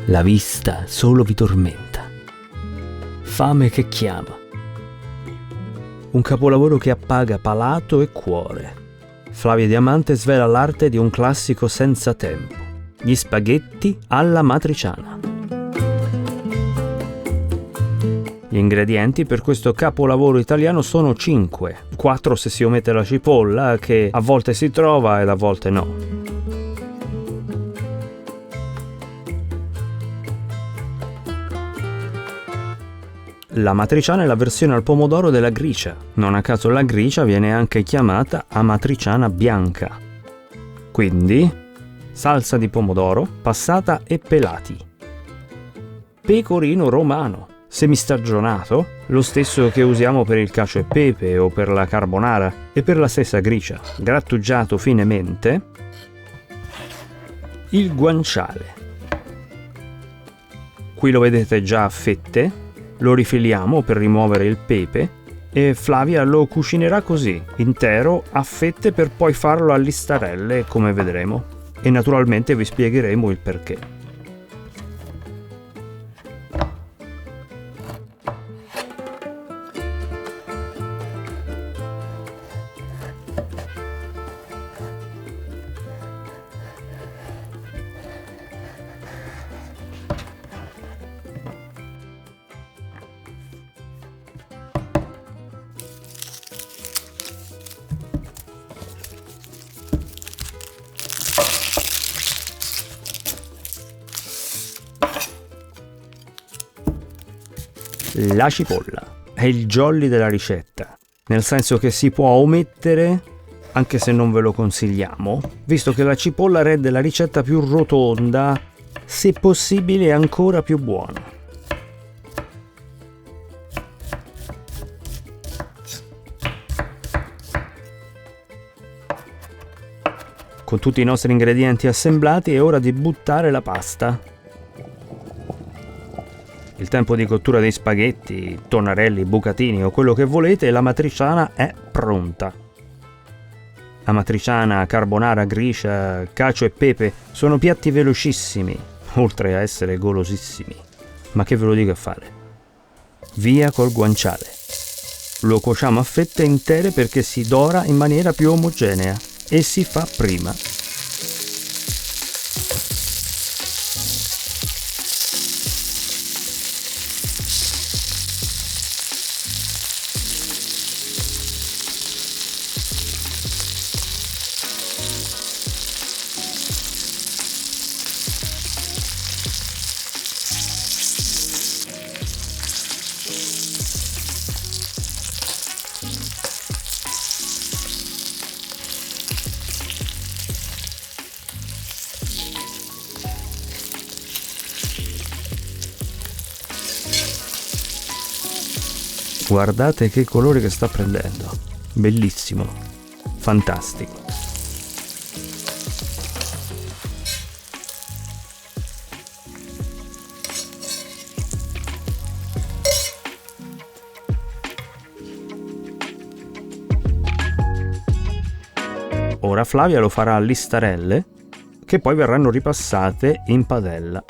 La vista solo vi tormenta. Fame che chiama. Un capolavoro che appaga palato e cuore. Flavia Diamante svela l'arte di un classico senza tempo. Gli spaghetti alla matriciana. Gli ingredienti per questo capolavoro italiano sono 5. 4 se si omette la cipolla, che a volte si trova ed a volte no. La matriciana è la versione al pomodoro della gricia. Non a caso la gricia viene anche chiamata amatriciana bianca. Quindi, salsa di pomodoro, passata e pelati. Pecorino romano, semistagionato, lo stesso che usiamo per il cacio e pepe o per la carbonara e per la stessa gricia, grattugiato finemente. Il guanciale. Qui lo vedete già a fette. Lo rifiliamo per rimuovere il pepe e Flavia lo cucinerà così, intero, a fette, per poi farlo a listarelle, come vedremo. E naturalmente vi spiegheremo il perché. La cipolla è il jolly della ricetta, nel senso che si può omettere, anche se non ve lo consigliamo, visto che la cipolla rende la ricetta più rotonda, se possibile ancora più buona. Con tutti i nostri ingredienti assemblati è ora di buttare la pasta. Il tempo di cottura dei spaghetti, tonnarelli, bucatini o quello che volete, la matriciana è pronta. La matriciana, carbonara, gricia, cacio e pepe sono piatti velocissimi, oltre a essere golosissimi. Ma che ve lo dico a fare? Via col guanciale. Lo cuociamo a fette intere perché si dora in maniera più omogenea e si fa prima. Guardate che colore che sta prendendo. Bellissimo. Fantastico. Ora Flavia lo farà a listarelle, che poi verranno ripassate in padella.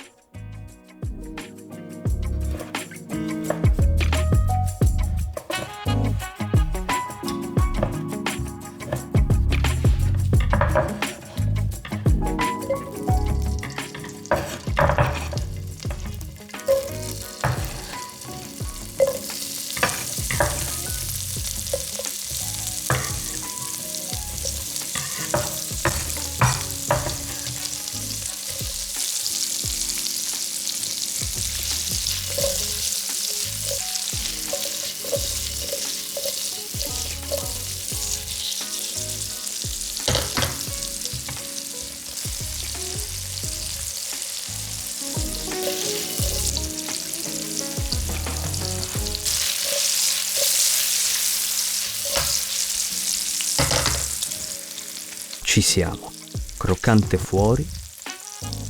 Ci siamo, croccante fuori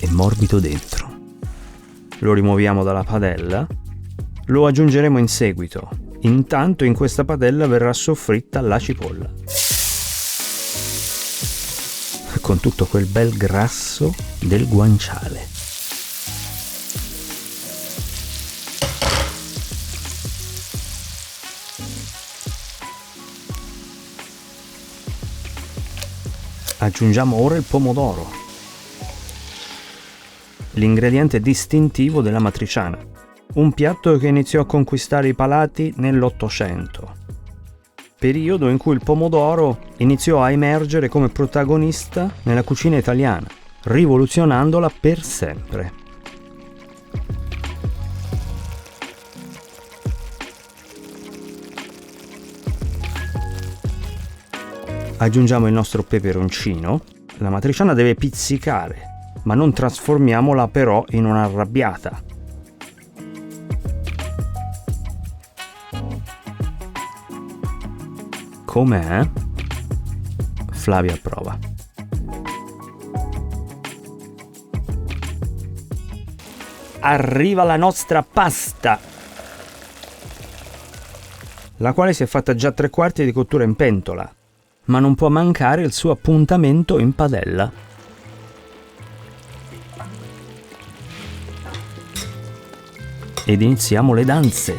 e morbido dentro. Lo rimuoviamo dalla padella, lo aggiungeremo in seguito. Intanto in questa padella verrà soffritta la cipolla, con tutto quel bel grasso del guanciale. Aggiungiamo ora il pomodoro, l'ingrediente distintivo della matriciana, un piatto che iniziò a conquistare i palati nell'Ottocento, periodo in cui il pomodoro iniziò a emergere come protagonista nella cucina italiana, rivoluzionandola per sempre. Aggiungiamo il nostro peperoncino. La matriciana deve pizzicare, ma non trasformiamola però in un'arrabbiata. Com'è? Flavia approva. Arriva la nostra pasta, la quale si è fatta già 3/4 di cottura in pentola, ma non può mancare il suo appuntamento in padella. Ed iniziamo le danze.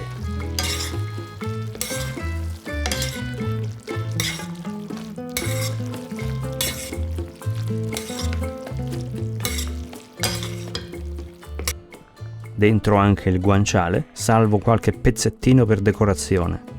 Dentro anche il guanciale, salvo qualche pezzettino per decorazione.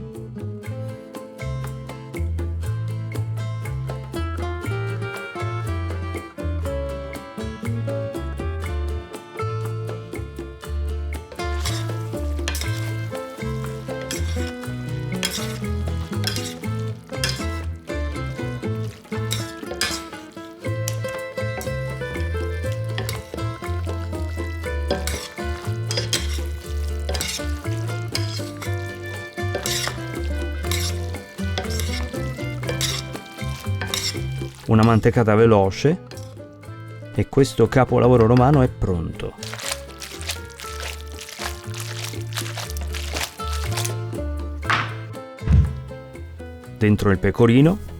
Una mantecata veloce e questo capolavoro romano è pronto. Dentro il pecorino,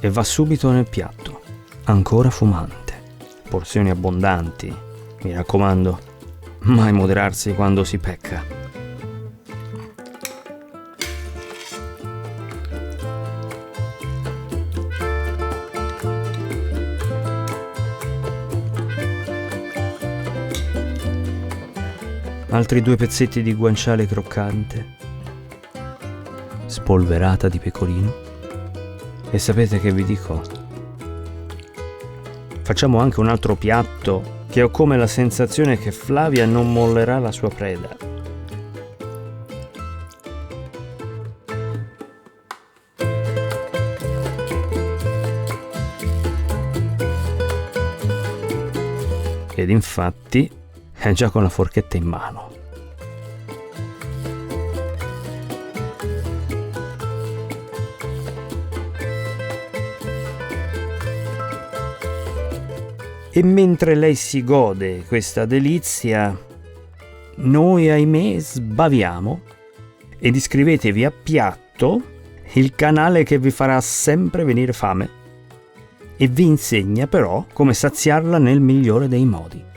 e va subito nel piatto, ancora fumante. Porzioni abbondanti, mi raccomando, mai moderarsi quando si pecca. Altri 2 pezzetti di guanciale croccante, spolverata di pecorino. E sapete che vi dico? Facciamo anche un altro piatto che ho come la sensazione che Flavia non mollerà la sua preda. Ed infatti è già con la forchetta in mano. E mentre lei si gode questa delizia, noi ahimè sbaviamo ed iscrivetevi a Piatto, il canale che vi farà sempre venire fame e vi insegna però come saziarla nel migliore dei modi.